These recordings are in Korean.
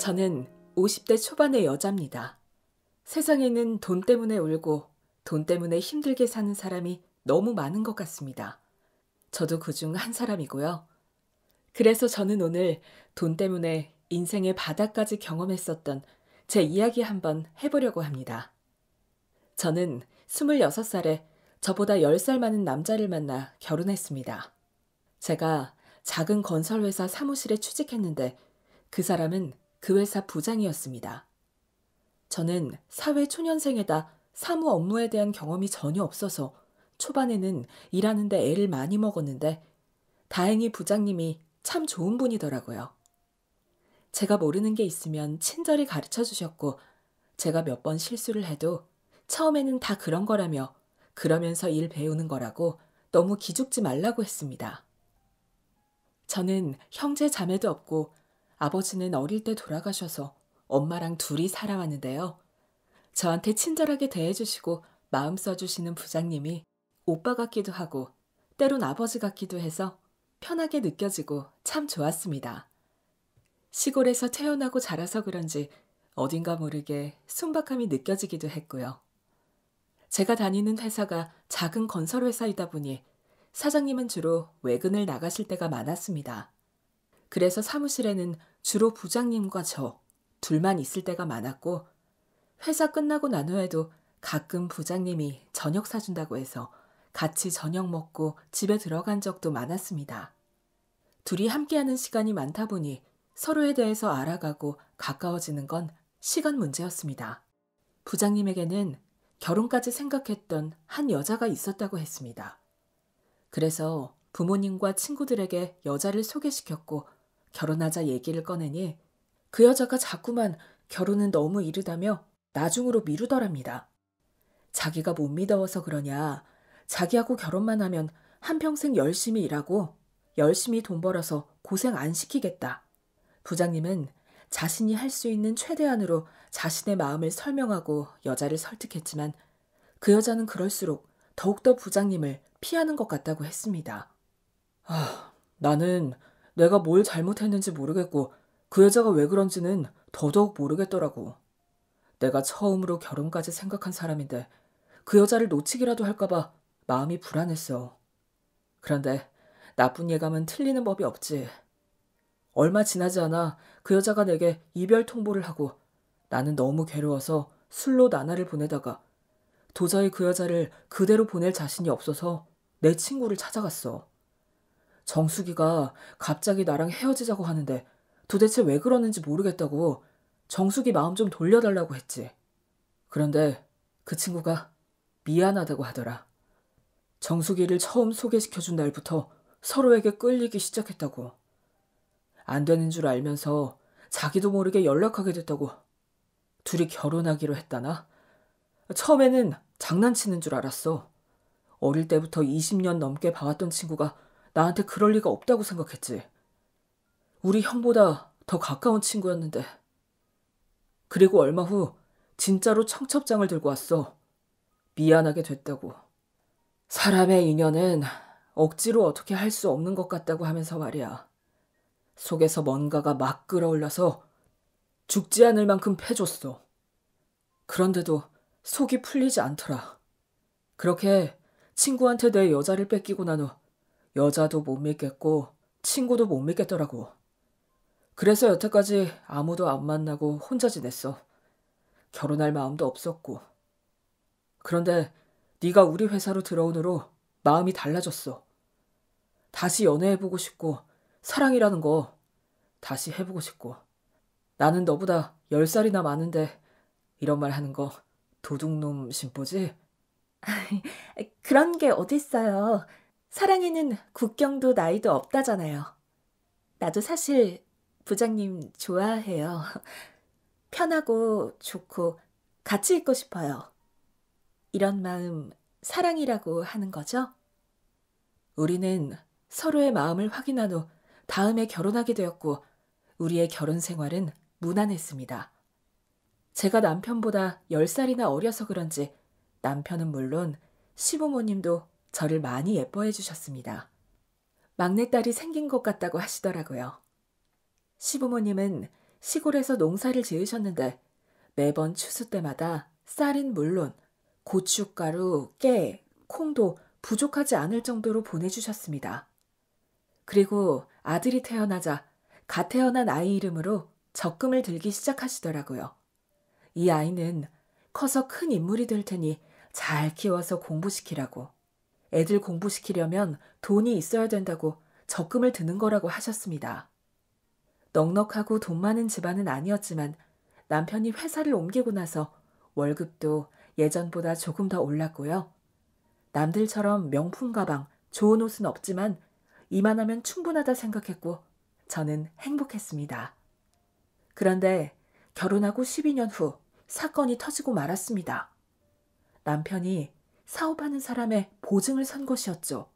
저는 50대 초반의 여자입니다. 세상에는 돈 때문에 울고 돈 때문에 힘들게 사는 사람이 너무 많은 것 같습니다. 저도 그중 한 사람이고요. 그래서 저는 오늘 돈 때문에 인생의 바닥까지 경험했었던 제 이야기 한번 해보려고 합니다. 저는 26살에 저보다 10살 많은 남자를 만나 결혼했습니다. 제가 작은 건설회사 사무실에 취직했는데 그 사람은 그 회사 부장이었습니다. 저는 사회 초년생에다 사무 업무에 대한 경험이 전혀 없어서 초반에는 일하는데 애를 많이 먹었는데 다행히 부장님이 참 좋은 분이더라고요. 제가 모르는 게 있으면 친절히 가르쳐 주셨고 제가 몇 번 실수를 해도 처음에는 다 그런 거라며 그러면서 일 배우는 거라고 너무 기죽지 말라고 했습니다. 저는 형제 자매도 없고 아버지는 어릴 때 돌아가셔서 엄마랑 둘이 살아왔는데요. 저한테 친절하게 대해주시고 마음 써주시는 부장님이 오빠 같기도 하고 때론 아버지 같기도 해서 편하게 느껴지고 참 좋았습니다. 시골에서 태어나고 자라서 그런지 어딘가 모르게 순박함이 느껴지기도 했고요. 제가 다니는 회사가 작은 건설회사이다 보니 사장님은 주로 외근을 나가실 때가 많았습니다. 그래서 사무실에는 주로 부장님과 저 둘만 있을 때가 많았고 회사 끝나고 난 후에도 가끔 부장님이 저녁 사준다고 해서 같이 저녁 먹고 집에 들어간 적도 많았습니다. 둘이 함께하는 시간이 많다 보니 서로에 대해서 알아가고 가까워지는 건 시간 문제였습니다. 부장님에게는 결혼까지 생각했던 한 여자가 있었다고 했습니다. 그래서 부모님과 친구들에게 여자를 소개시켰고 결혼하자 얘기를 꺼내니 그 여자가 자꾸만 결혼은 너무 이르다며 나중으로 미루더랍니다. 자기가 못 믿어서 그러냐, 자기하고 결혼만 하면 한평생 열심히 일하고 열심히 돈 벌어서 고생 안 시키겠다. 부장님은 자신이 할 수 있는 최대한으로 자신의 마음을 설명하고 여자를 설득했지만 그 여자는 그럴수록 더욱더 부장님을 피하는 것 같다고 했습니다. 나는 내가 뭘 잘못했는지 모르겠고 그 여자가 왜 그런지는 더더욱 모르겠더라고. 내가 처음으로 결혼까지 생각한 사람인데 그 여자를 놓치기라도 할까봐 마음이 불안했어. 그런데 나쁜 예감은 틀리는 법이 없지. 얼마 지나지 않아 그 여자가 내게 이별 통보를 하고 나는 너무 괴로워서 술로 나날을 보내다가 도저히 그 여자를 그대로 보낼 자신이 없어서 내 친구를 찾아갔어. 정수기가 갑자기 나랑 헤어지자고 하는데 도대체 왜 그러는지 모르겠다고 정수기 마음 좀 돌려달라고 했지. 그런데 그 친구가 미안하다고 하더라. 정수기를 처음 소개시켜준 날부터 서로에게 끌리기 시작했다고. 안 되는 줄 알면서 자기도 모르게 연락하게 됐다고. 둘이 결혼하기로 했다나? 처음에는 장난치는 줄 알았어. 어릴 때부터 20년 넘게 봐왔던 친구가 나한테 그럴 리가 없다고 생각했지. 우리 형보다 더 가까운 친구였는데. 그리고 얼마 후 진짜로 청첩장을 들고 왔어. 미안하게 됐다고. 사람의 인연은 억지로 어떻게 할 수 없는 것 같다고 하면서 말이야. 속에서 뭔가가 막 끌어올라서 죽지 않을 만큼 패줬어. 그런데도 속이 풀리지 않더라. 그렇게 친구한테 내 여자를 뺏기고 난 후 여자도 못 믿겠고 친구도 못 믿겠더라고. 그래서 여태까지 아무도 안 만나고 혼자 지냈어. 결혼할 마음도 없었고. 그런데 네가 우리 회사로 들어온 후로 마음이 달라졌어. 다시 연애해보고 싶고 사랑이라는 거 다시 해보고 싶고. 나는 너보다 10살이나 많은데 이런 말 하는 거 도둑놈 심보지? 그런 게 어딨어요. 사랑에는 국경도 나이도 없다잖아요. 나도 사실 부장님 좋아해요. 편하고 좋고 같이 있고 싶어요. 이런 마음 사랑이라고 하는 거죠? 우리는 서로의 마음을 확인한 후 다음에 결혼하게 되었고 우리의 결혼 생활은 무난했습니다. 제가 남편보다 10살이나 어려서 그런지 남편은 물론 시부모님도 저를 많이 예뻐해 주셨습니다. 막내딸이 생긴 것 같다고 하시더라고요. 시부모님은 시골에서 농사를 지으셨는데 매번 추수 때마다 쌀은 물론 고춧가루, 깨, 콩도 부족하지 않을 정도로 보내주셨습니다. 그리고 아들이 태어나자 갓 태어난 아이 이름으로 적금을 들기 시작하시더라고요. 이 아이는 커서 큰 인물이 될 테니 잘 키워서 공부시키라고. 애들 공부시키려면 돈이 있어야 된다고 적금을 드는 거라고 하셨습니다. 넉넉하고 돈 많은 집안은 아니었지만 남편이 회사를 옮기고 나서 월급도 예전보다 조금 더 올랐고요. 남들처럼 명품 가방, 좋은 옷은 없지만 이만하면 충분하다 생각했고 저는 행복했습니다. 그런데 결혼하고 12년 후 사건이 터지고 말았습니다. 남편이 사업하는 사람의 보증을 선 것이었죠.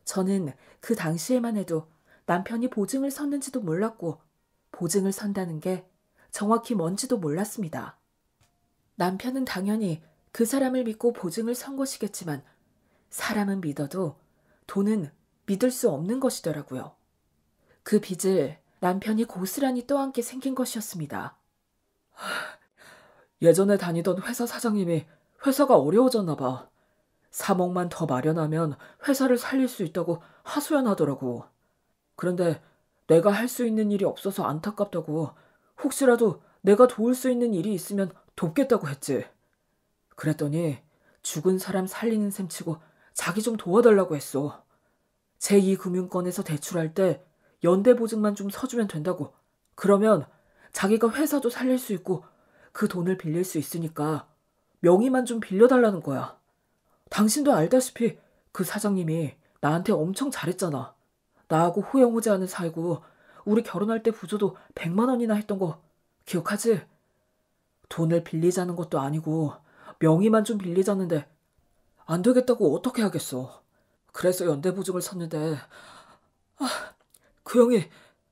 저는 그 당시에만 해도 남편이 보증을 섰는지도 몰랐고 보증을 선다는 게 정확히 뭔지도 몰랐습니다. 남편은 당연히 그 사람을 믿고 보증을 선 것이겠지만 사람은 믿어도 돈은 믿을 수 없는 것이더라고요. 그 빚을 남편이 고스란히 떠안게 생긴 것이었습니다. 예전에 다니던 회사 사장님이 회사가 어려워졌나 봐. 3억만 더 마련하면 회사를 살릴 수 있다고 하소연하더라고. 그런데 내가 할 수 있는 일이 없어서 안타깝다고 혹시라도 내가 도울 수 있는 일이 있으면 돕겠다고 했지. 그랬더니 죽은 사람 살리는 셈치고 자기 좀 도와달라고 했어. 제2금융권에서 대출할 때 연대보증만 좀 서주면 된다고. 그러면 자기가 회사도 살릴 수 있고 그 돈을 빌릴 수 있으니까 명의만 좀 빌려달라는 거야. 당신도 알다시피 그 사장님이 나한테 엄청 잘했잖아. 나하고 호영호재하는 사이고 우리 결혼할 때 부조도 100만 원이나 했던 거 기억하지? 돈을 빌리자는 것도 아니고 명의만 좀 빌리자는데 안 되겠다고 어떻게 하겠어. 그래서 연대보증을 섰는데 그 형이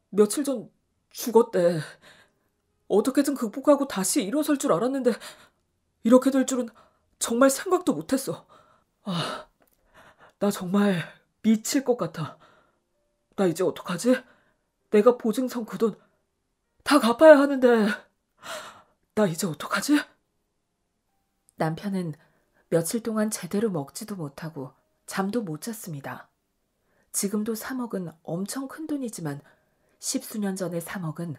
며칠 전 죽었대. 어떻게든 극복하고 다시 일어설 줄 알았는데 이렇게 될 줄은 정말 생각도 못했어. 나 정말 미칠 것 같아. 나 이제 어떡하지? 내가 보증 선 그 돈 다 갚아야 하는데 나 이제 어떡하지? 남편은 며칠 동안 제대로 먹지도 못하고 잠도 못 잤습니다. 지금도 3억은 엄청 큰 돈이지만 10수년 전의 3억은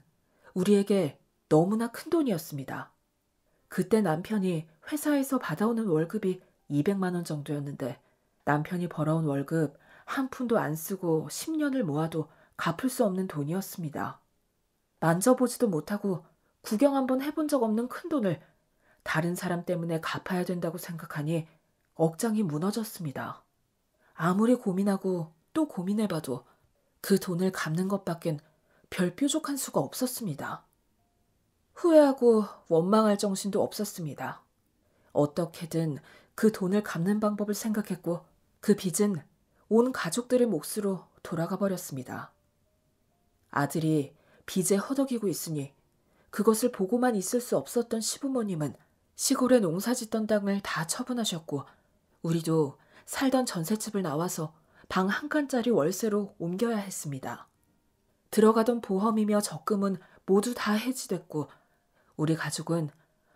우리에게 너무나 큰 돈이었습니다. 그때 남편이 회사에서 받아오는 월급이 200만 원 정도였는데 남편이 벌어온 월급 한 푼도 안 쓰고 10년을 모아도 갚을 수 없는 돈이었습니다. 만져보지도 못하고 구경 한번 해본 적 없는 큰 돈을 다른 사람 때문에 갚아야 된다고 생각하니 억장이 무너졌습니다. 아무리 고민하고 또 고민해봐도 그 돈을 갚는 것밖엔 별 뾰족한 수가 없었습니다. 후회하고 원망할 정신도 없었습니다. 어떻게든 그 돈을 갚는 방법을 생각했고 그 빚은 온 가족들의 몫으로 돌아가 버렸습니다. 아들이 빚에 허덕이고 있으니 그것을 보고만 있을 수 없었던 시부모님은 시골에 농사짓던 땅을 다 처분하셨고 우리도 살던 전셋집을 나와서 방 한 칸짜리 월세로 옮겨야 했습니다. 들어가던 보험이며 적금은 모두 다 해지됐고 우리 가족은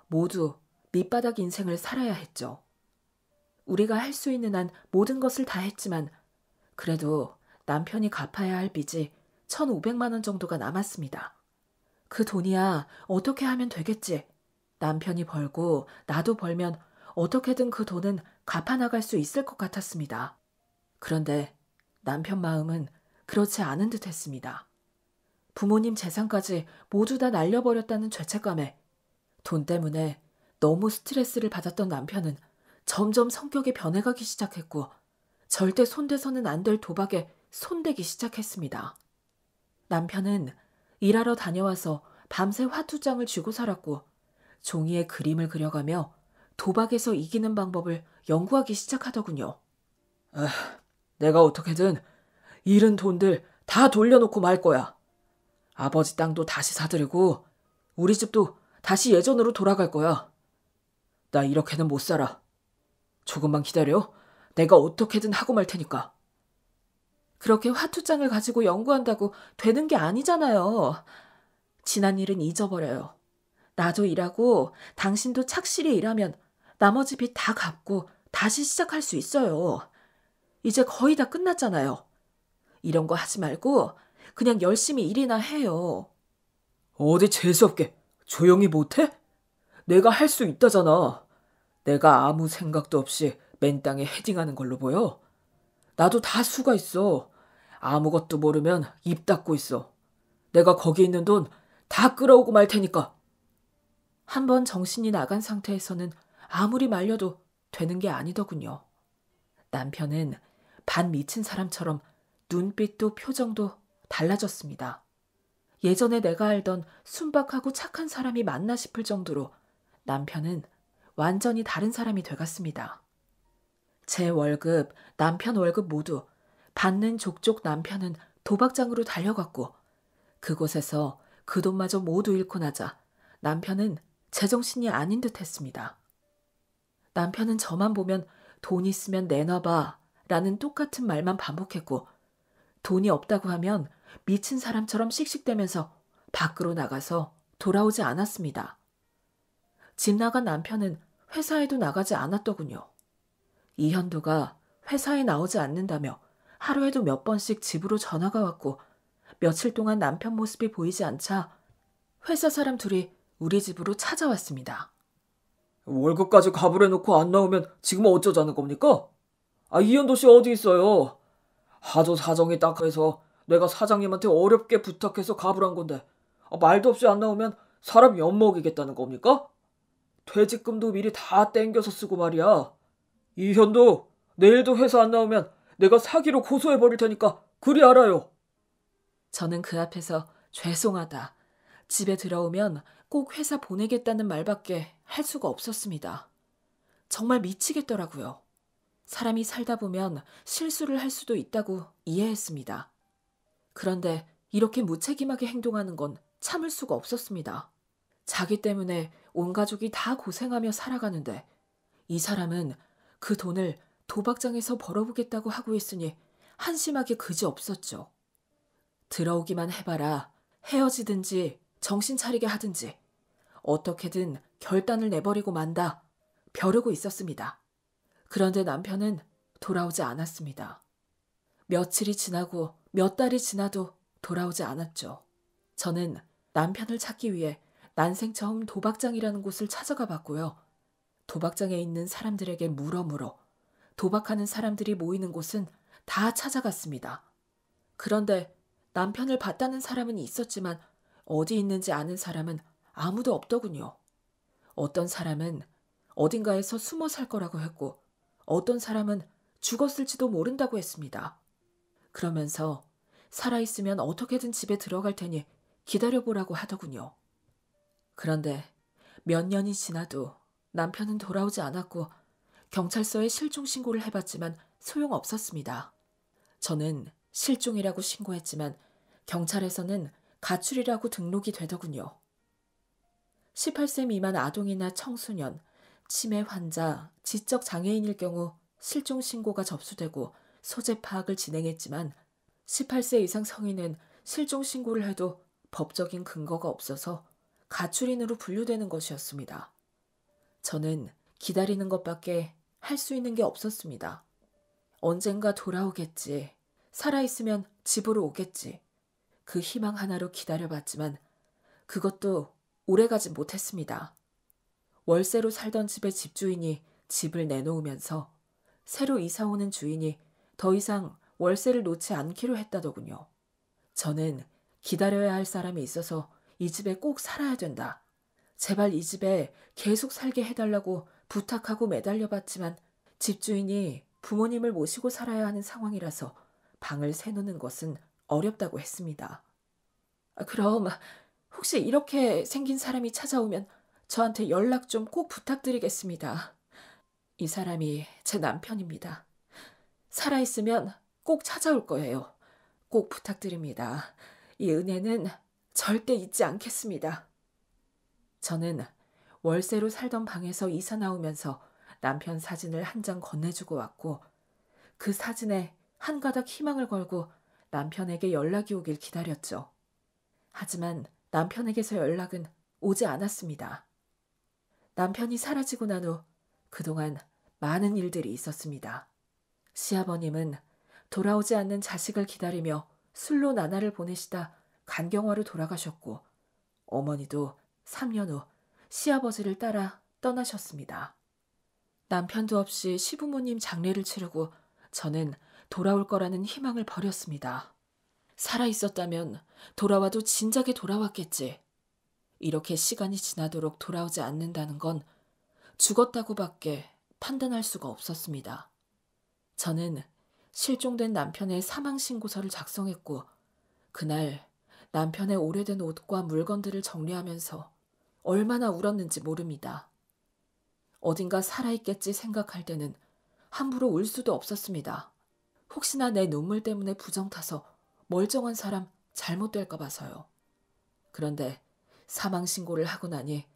모두 밑바닥 인생을 살아야 했죠. 우리가 할 수 있는 한 모든 것을 다 했지만 그래도 남편이 갚아야 할 빚이 1,500만 원 정도가 남았습니다. 그 돈이야 어떻게 하면 되겠지. 남편이 벌고 나도 벌면 어떻게든 그 돈은 갚아나갈 수 있을 것 같았습니다. 그런데 남편 마음은 그렇지 않은 듯 했습니다. 부모님 재산까지 모두 다 날려버렸다는 죄책감에 돈 때문에 너무 스트레스를 받았던 남편은 점점 성격이 변해가기 시작했고 절대 손대서는 안 될 도박에 손대기 시작했습니다. 남편은 일하러 다녀와서 밤새 화투장을 쥐고 살았고 종이에 그림을 그려가며 도박에서 이기는 방법을 연구하기 시작하더군요. 내가 어떻게든 잃은 돈들 다 돌려놓고 말 거야. 아버지 땅도 다시 사들이고 우리 집도 다시 예전으로 돌아갈 거야. 나 이렇게는 못 살아. 조금만 기다려. 내가 어떻게든 하고 말 테니까. 그렇게 화투장을 가지고 연구한다고 되는 게 아니잖아요. 지난 일은 잊어버려요. 나도 일하고 당신도 착실히 일하면 나머지 빚 다 갚고 다시 시작할 수 있어요. 이제 거의 다 끝났잖아요. 이런 거 하지 말고 그냥 열심히 일이나 해요. 어디 재수없게 조용히 못해? 내가 할 수 있다잖아. 내가 아무 생각도 없이 맨 땅에 헤딩하는 걸로 보여? 나도 다 수가 있어. 아무것도 모르면 입 닫고 있어. 내가 거기 있는 돈 다 끌어오고 말 테니까. 한번 정신이 나간 상태에서는 아무리 말려도 되는 게 아니더군요. 남편은 반 미친 사람처럼 눈빛도 표정도 달라졌습니다. 예전에 내가 알던 순박하고 착한 사람이 맞나 싶을 정도로 남편은 완전히 다른 사람이 돼갔습니다. 제 월급, 남편 월급 모두 받는 족족 남편은 도박장으로 달려갔고 그곳에서 그 돈마저 모두 잃고 나자 남편은 제정신이 아닌 듯 했습니다. 남편은 저만 보면 돈 있으면 내놔봐 라는 똑같은 말만 반복했고 돈이 없다고 하면 미친 사람처럼 씩씩대면서 밖으로 나가서 돌아오지 않았습니다. 집 나간 남편은 회사에도 나가지 않았더군요. 이현도가 회사에 나오지 않는다며 하루에도 몇 번씩 집으로 전화가 왔고 며칠 동안 남편 모습이 보이지 않자 회사 사람 둘이 우리 집으로 찾아왔습니다. 월급까지 가불해놓고 안 나오면 지금 어쩌자는 겁니까? 이현도 씨 어디 있어요? 하도 사정이 딱해서 내가 사장님한테 어렵게 부탁해서 가불한 건데 말도 없이 안 나오면 사람 엿먹이겠다는 겁니까? 퇴직금도 미리 다 땡겨서 쓰고 말이야. 이현도 내일도 회사 안 나오면 내가 사기로 고소해버릴 테니까 그리 알아요. 저는 그 앞에서 죄송하다. 집에 들어오면 꼭 회사 보내겠다는 말밖에 할 수가 없었습니다. 정말 미치겠더라고요. 사람이 살다 보면 실수를 할 수도 있다고 이해했습니다. 그런데 이렇게 무책임하게 행동하는 건 참을 수가 없었습니다. 자기 때문에 온 가족이 다 고생하며 살아가는데 이 사람은 그 돈을 도박장에서 벌어보겠다고 하고 있으니 한심하게 그지없었죠. 들어오기만 해봐라. 헤어지든지 정신 차리게 하든지 어떻게든 결단을 내버리고 만다. 벼르고 있었습니다. 그런데 남편은 돌아오지 않았습니다. 며칠이 지나고 몇 달이 지나도 돌아오지 않았죠. 저는 남편을 찾기 위해 난생 처음 도박장이라는 곳을 찾아가 봤고요. 도박장에 있는 사람들에게 물어 도박하는 사람들이 모이는 곳은 다 찾아갔습니다. 그런데 남편을 봤다는 사람은 있었지만 어디 있는지 아는 사람은 아무도 없더군요. 어떤 사람은 어딘가에서 숨어 살 거라고 했고 어떤 사람은 죽었을지도 모른다고 했습니다. 그러면서 살아있으면 어떻게든 집에 들어갈 테니 기다려보라고 하더군요. 그런데 몇 년이 지나도 남편은 돌아오지 않았고 경찰서에 실종 신고를 해봤지만 소용없었습니다. 저는 실종이라고 신고했지만 경찰에서는 가출이라고 등록이 되더군요. 18세 미만 아동이나 청소년, 치매 환자, 지적 장애인일 경우 실종 신고가 접수되고 소재 파악을 진행했지만 18세 이상 성인은 실종 신고를 해도 법적인 근거가 없어서 가출인으로 분류되는 것이었습니다. 저는 기다리는 것밖에 할 수 있는 게 없었습니다. 언젠가 돌아오겠지. 살아있으면 집으로 오겠지. 그 희망 하나로 기다려봤지만 그것도 오래가지 못했습니다. 월세로 살던 집의 집주인이 집을 내놓으면서 새로 이사오는 주인이 더 이상 월세를 놓지 않기로 했다더군요. 저는 기다려야 할 사람이 있어서 이 집에 꼭 살아야 된다. 제발 이 집에 계속 살게 해달라고 부탁하고 매달려봤지만 집주인이 부모님을 모시고 살아야 하는 상황이라서 방을 새놓는 것은 어렵다고 했습니다. 그럼 혹시 이렇게 생긴 사람이 찾아오면 저한테 연락 좀 꼭 부탁드리겠습니다. 이 사람이 제 남편입니다. 살아있으면 꼭 찾아올 거예요. 꼭 부탁드립니다. 이 은혜는 절대 잊지 않겠습니다. 저는 월세로 살던 방에서 이사 나오면서 남편 사진을 한 장 건네주고 왔고 그 사진에 한 가닥 희망을 걸고 남편에게 연락이 오길 기다렸죠. 하지만 남편에게서 연락은 오지 않았습니다. 남편이 사라지고 난 후 그동안 많은 일들이 있었습니다. 시아버님은 돌아오지 않는 자식을 기다리며 술로 나날을 보내시다 간경화로 돌아가셨고, 어머니도 3년 후 시아버지를 따라 떠나셨습니다. 남편도 없이 시부모님 장례를 치르고 저는 돌아올 거라는 희망을 버렸습니다. 살아있었다면 돌아와도 진작에 돌아왔겠지. 이렇게 시간이 지나도록 돌아오지 않는다는 건 죽었다고밖에 판단할 수가 없었습니다. 저는 실종된 남편의 사망신고서를 작성했고, 그날 남편의 오래된 옷과 물건들을 정리하면서 얼마나 울었는지 모릅니다. 어딘가 살아있겠지 생각할 때는 함부로 울 수도 없었습니다. 혹시나 내 눈물 때문에 부정 타서 멀쩡한 사람 잘못될까 봐서요. 그런데 사망신고를 하고 나니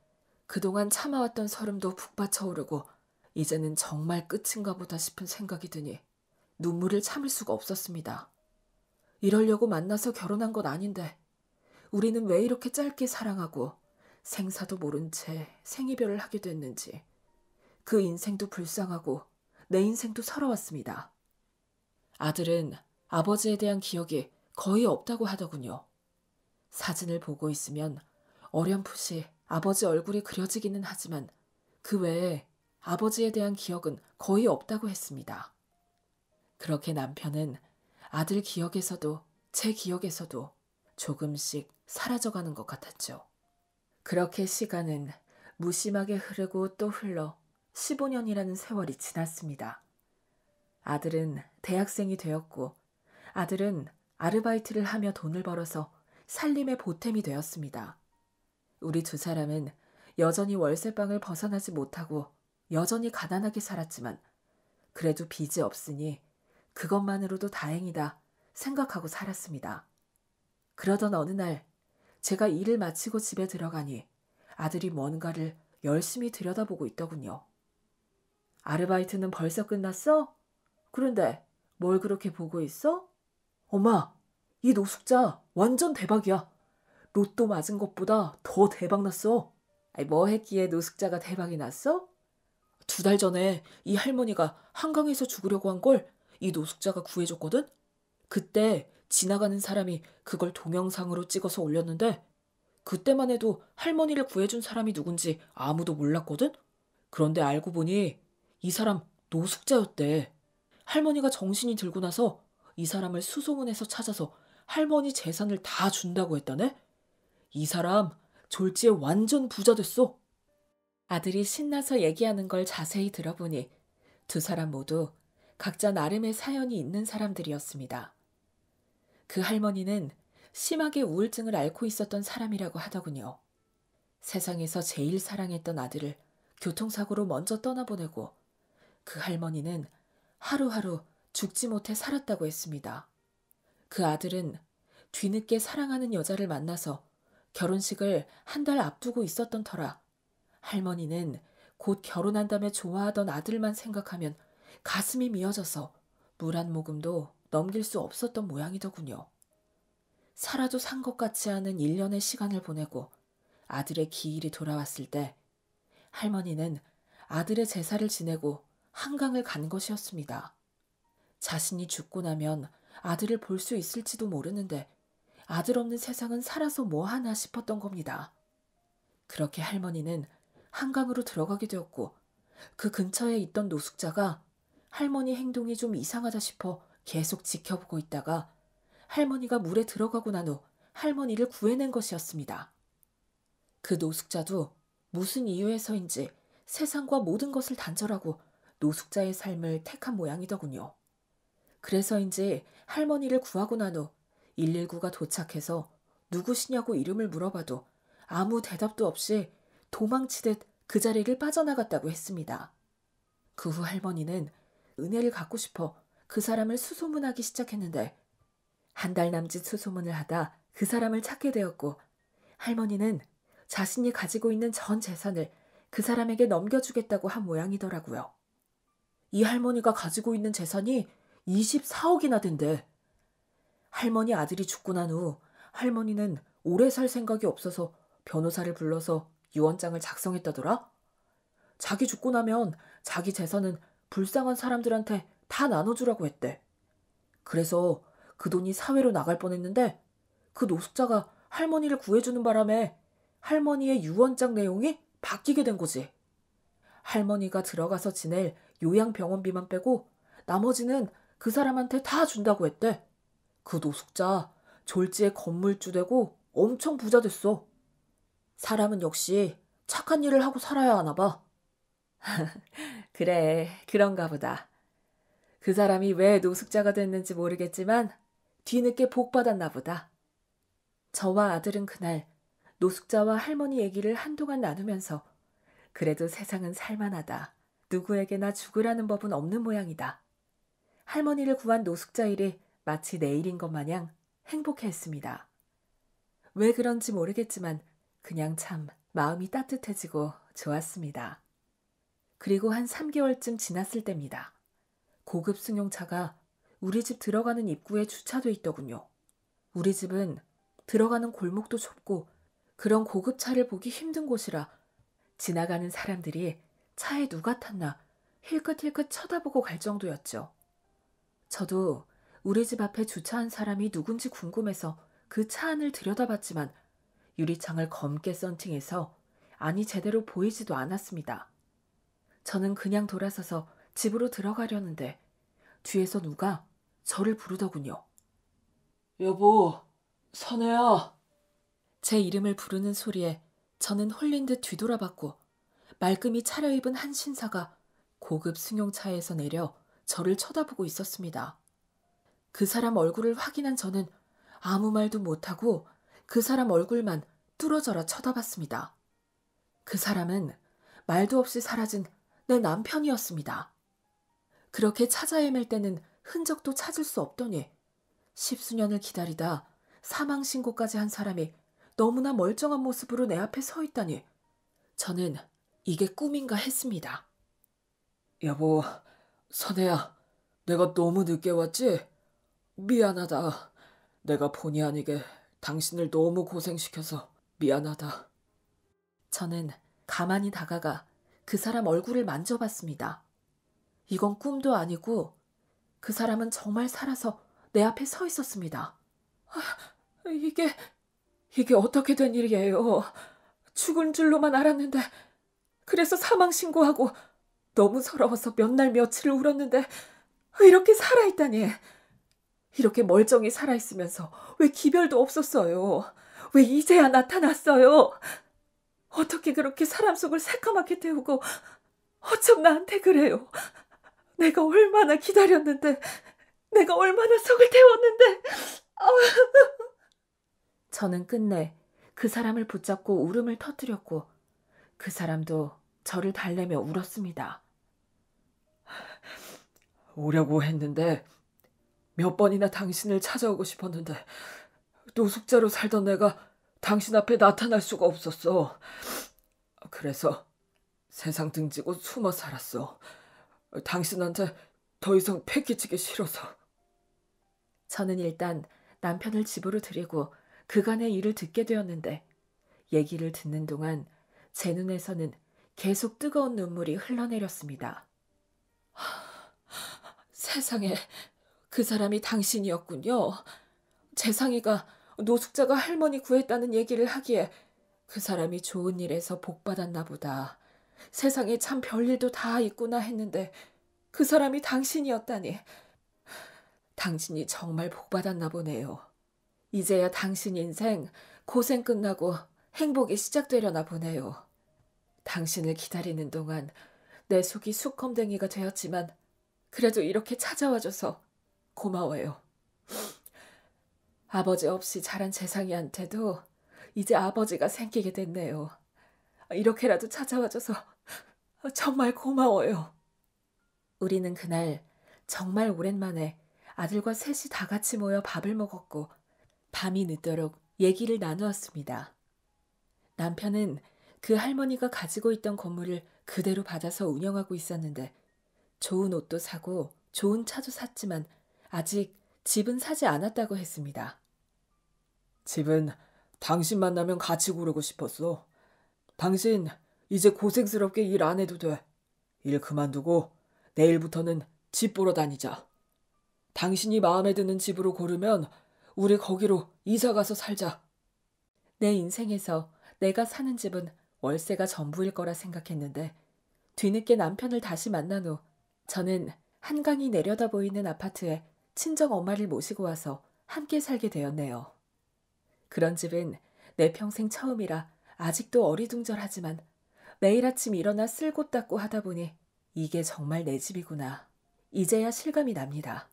그동안 참아왔던 서름도 북받쳐오르고 이제는 정말 끝인가 보다 싶은 생각이 드니 눈물을 참을 수가 없었습니다. 이러려고 만나서 결혼한 건 아닌데 우리는 왜 이렇게 짧게 사랑하고 생사도 모른 채 생이별을 하게 됐는지, 그 인생도 불쌍하고 내 인생도 서러웠습니다. 아들은 아버지에 대한 기억이 거의 없다고 하더군요. 사진을 보고 있으면 어렴풋이 아버지 얼굴이 그려지기는 하지만 그 외에 아버지에 대한 기억은 거의 없다고 했습니다. 그렇게 남편은 아들 기억에서도 제 기억에서도 조금씩 사라져가는 것 같았죠. 그렇게 시간은 무심하게 흐르고 또 흘러 15년이라는 세월이 지났습니다. 아들은 대학생이 되었고 아들은 아르바이트를 하며 돈을 벌어서 살림의 보탬이 되었습니다. 우리 두 사람은 여전히 월세방을 벗어나지 못하고 여전히 가난하게 살았지만 그래도 빚이 없으니 그것만으로도 다행이다 생각하고 살았습니다. 그러던 어느 날 제가 일을 마치고 집에 들어가니 아들이 뭔가를 열심히 들여다보고 있더군요. 아르바이트는 벌써 끝났어? 그런데 뭘 그렇게 보고 있어? 엄마, 이 노숙자 완전 대박이야. 로또 맞은 것보다 더 대박 났어. 아니, 뭐 했기에 노숙자가 대박이 났어? 2달 전에 이 할머니가 한강에서 죽으려고 한 걸 이 노숙자가 구해줬거든? 그때 지나가는 사람이 그걸 동영상으로 찍어서 올렸는데 그때만 해도 할머니를 구해준 사람이 누군지 아무도 몰랐거든? 그런데 알고 보니 이 사람 노숙자였대. 할머니가 정신이 들고 나서 이 사람을 수소문해서 찾아서 할머니 재산을 다 준다고 했다네? 이 사람 졸지에 완전 부자 됐어. 아들이 신나서 얘기하는 걸 자세히 들어보니 두 사람 모두 각자 나름의 사연이 있는 사람들이었습니다. 그 할머니는 심하게 우울증을 앓고 있었던 사람이라고 하더군요. 세상에서 제일 사랑했던 아들을 교통사고로 먼저 떠나보내고 그 할머니는 하루하루 죽지 못해 살았다고 했습니다. 그 아들은 뒤늦게 사랑하는 여자를 만나서 결혼식을 한 달 앞두고 있었던 터라 할머니는 곧 결혼한다며 좋아하던 아들만 생각하면 가슴이 미어져서 물 한 모금도 넘길 수 없었던 모양이더군요. 살아도 산 것 같지 않은 1년의 시간을 보내고 아들의 기일이 돌아왔을 때 할머니는 아들의 제사를 지내고 한강을 간 것이었습니다. 자신이 죽고 나면 아들을 볼 수 있을지도 모르는데 아들 없는 세상은 살아서 뭐하나 싶었던 겁니다. 그렇게 할머니는 한강으로 들어가게 되었고 그 근처에 있던 노숙자가 할머니 행동이 좀 이상하다 싶어 계속 지켜보고 있다가 할머니가 물에 들어가고 난 후 할머니를 구해낸 것이었습니다. 그 노숙자도 무슨 이유에서인지 세상과 모든 것을 단절하고 노숙자의 삶을 택한 모양이더군요. 그래서인지 할머니를 구하고 난 후 119가 도착해서 누구시냐고 이름을 물어봐도 아무 대답도 없이 도망치듯 그 자리를 빠져나갔다고 했습니다. 그 후 할머니는 은혜를 갚고 싶어 그 사람을 수소문하기 시작했는데 한 달 남짓 수소문을 하다 그 사람을 찾게 되었고 할머니는 자신이 가지고 있는 전 재산을 그 사람에게 넘겨주겠다고 한 모양이더라고요. 이 할머니가 가지고 있는 재산이 24억이나 된대. 할머니 아들이 죽고 난 후 할머니는 오래 살 생각이 없어서 변호사를 불러서 유언장을 작성했다더라? 자기 죽고 나면 자기 재산은 불쌍한 사람들한테 다 나눠주라고 했대. 그래서 그 돈이 사회로 나갈 뻔했는데 그 노숙자가 할머니를 구해주는 바람에 할머니의 유언장 내용이 바뀌게 된 거지. 할머니가 들어가서 지낼 요양병원비만 빼고 나머지는 그 사람한테 다 준다고 했대. 그 노숙자 졸지에 건물주 되고 엄청 부자 됐어. 사람은 역시 착한 일을 하고 살아야 하나 봐. 그래, 그런가 보다. 그 사람이 왜 노숙자가 됐는지 모르겠지만 뒤늦게 복 받았나 보다. 저와 아들은 그날 노숙자와 할머니 얘기를 한동안 나누면서 그래도 세상은 살만하다. 누구에게나 죽으라는 법은 없는 모양이다. 할머니를 구한 노숙자 일이 마치 내일인 것 마냥 행복해했습니다. 왜 그런지 모르겠지만 그냥 참 마음이 따뜻해지고 좋았습니다. 그리고 한 3개월쯤 지났을 때입니다. 고급 승용차가 우리 집 들어가는 입구에 주차돼 있더군요. 우리 집은 들어가는 골목도 좁고 그런 고급차를 보기 힘든 곳이라 지나가는 사람들이 차에 누가 탔나 힐끗힐끗 쳐다보고 갈 정도였죠. 저도 우리 집 앞에 주차한 사람이 누군지 궁금해서 그 차 안을 들여다봤지만 유리창을 검게 썬팅해서 안이 제대로 보이지도 않았습니다. 저는 그냥 돌아서서 집으로 들어가려는데 뒤에서 누가 저를 부르더군요. 여보, 선혜야. 제 이름을 부르는 소리에 저는 홀린 듯 뒤돌아봤고 말끔히 차려입은 한 신사가 고급 승용차에서 내려 저를 쳐다보고 있었습니다. 그 사람 얼굴을 확인한 저는 아무 말도 못하고 그 사람 얼굴만 뚫어져라 쳐다봤습니다. 그 사람은 말도 없이 사라진 내 남편이었습니다. 그렇게 찾아 헤맬 때는 흔적도 찾을 수 없더니 10수년을 기다리다 사망신고까지 한 사람이 너무나 멀쩡한 모습으로 내 앞에 서 있다니 저는 이게 꿈인가 했습니다. 여보, 선혜야, 내가 너무 늦게 왔지? 미안하다. 내가 본의 아니게 당신을 너무 고생시켜서 미안하다. 저는 가만히 다가가 그 사람 얼굴을 만져봤습니다. 이건 꿈도 아니고 그 사람은 정말 살아서 내 앞에 서 있었습니다. 이게 어떻게 된 일이에요? 죽은 줄로만 알았는데 그래서 사망 신고하고 너무 서러워서 몇 날 며칠을 울었는데 이렇게 살아있다니. 이렇게 멀쩡히 살아있으면서 왜 기별도 없었어요? 왜 이제야 나타났어요? 어떻게 그렇게 사람 속을 새까맣게 태우고 어쩜 나한테 그래요? 내가 얼마나 기다렸는데, 내가 얼마나 속을 태웠는데. 저는 끝내 그 사람을 붙잡고 울음을 터뜨렸고 그 사람도 저를 달래며 울었습니다. 오려고 했는데 몇 번이나 당신을 찾아오고 싶었는데 노숙자로 살던 내가 당신 앞에 나타날 수가 없었어. 그래서 세상 등지고 숨어 살았어. 당신한테 더 이상 패기치기 싫어서. 저는 일단 남편을 집으로 데리고 그간의 일을 듣게 되었는데 얘기를 듣는 동안 제 눈에서는 계속 뜨거운 눈물이 흘러내렸습니다. 세상에, 그 사람이 당신이었군요. 재상이가 노숙자가 할머니 구했다는 얘기를 하기에 그 사람이 좋은 일에서 복받았나 보다. 세상에 참 별일도 다 있구나 했는데 그 사람이 당신이었다니. 당신이 정말 복받았나 보네요. 이제야 당신 인생 고생 끝나고 행복이 시작되려나 보네요. 당신을 기다리는 동안 내 속이 수컴댕이가 되었지만 그래도 이렇게 찾아와줘서 고마워요. 아버지 없이 자란 재상이한테도 이제 아버지가 생기게 됐네요. 이렇게라도 찾아와줘서 정말 고마워요. 우리는 그날 정말 오랜만에 아들과 셋이 다 같이 모여 밥을 먹었고 밤이 늦도록 얘기를 나누었습니다. 남편은 그 할머니가 가지고 있던 건물을 그대로 받아서 운영하고 있었는데 좋은 옷도 사고 좋은 차도 샀지만 아직 집은 사지 않았다고 했습니다. 집은 당신 만나면 같이 고르고 싶었어. 당신 이제 고생스럽게 일 안 해도 돼. 일 그만두고 내일부터는 집 보러 다니자. 당신이 마음에 드는 집으로 고르면 우리 거기로 이사 가서 살자. 내 인생에서 내가 사는 집은 월세가 전부일 거라 생각했는데 뒤늦게 남편을 다시 만난 후 저는 한강이 내려다 보이는 아파트에 친정 엄마를 모시고 와서 함께 살게 되었네요. 그런 집은 내 평생 처음이라 아직도 어리둥절하지만 매일 아침 일어나 쓸고 닦고 하다 보니 이게 정말 내 집이구나. 이제야 실감이 납니다.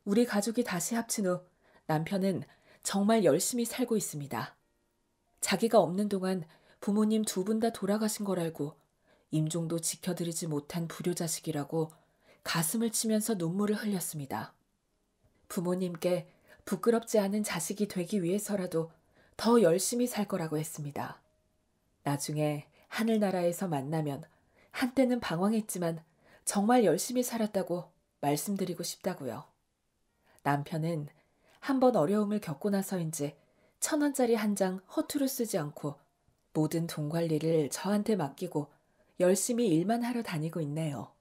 우리 가족이 다시 합친 후 남편은 정말 열심히 살고 있습니다. 자기가 없는 동안 부모님 두 분 다 돌아가신 걸 알고 임종도 지켜드리지 못한 불효자식이라고 가슴을 치면서 눈물을 흘렸습니다. 부모님께 부끄럽지 않은 자식이 되기 위해서라도 더 열심히 살 거라고 했습니다. 나중에 하늘나라에서 만나면 한때는 방황했지만 정말 열심히 살았다고 말씀드리고 싶다고요. 남편은 한번 어려움을 겪고 나서인지 1,000원짜리 한 장 허투루 쓰지 않고 모든 돈 관리를 저한테 맡기고 열심히 일만 하러 다니고 있네요.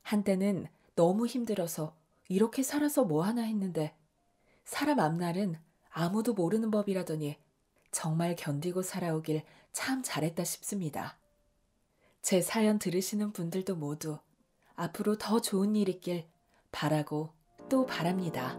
한때는 너무 힘들어서 이렇게 살아서 뭐 하나 했는데 사람 앞날은 아무도 모르는 법이라더니 정말 견디고 살아오길 참 잘했다 싶습니다. 제 사연 들으시는 분들도 모두 앞으로 더 좋은 일 있길 바라고 또 바랍니다.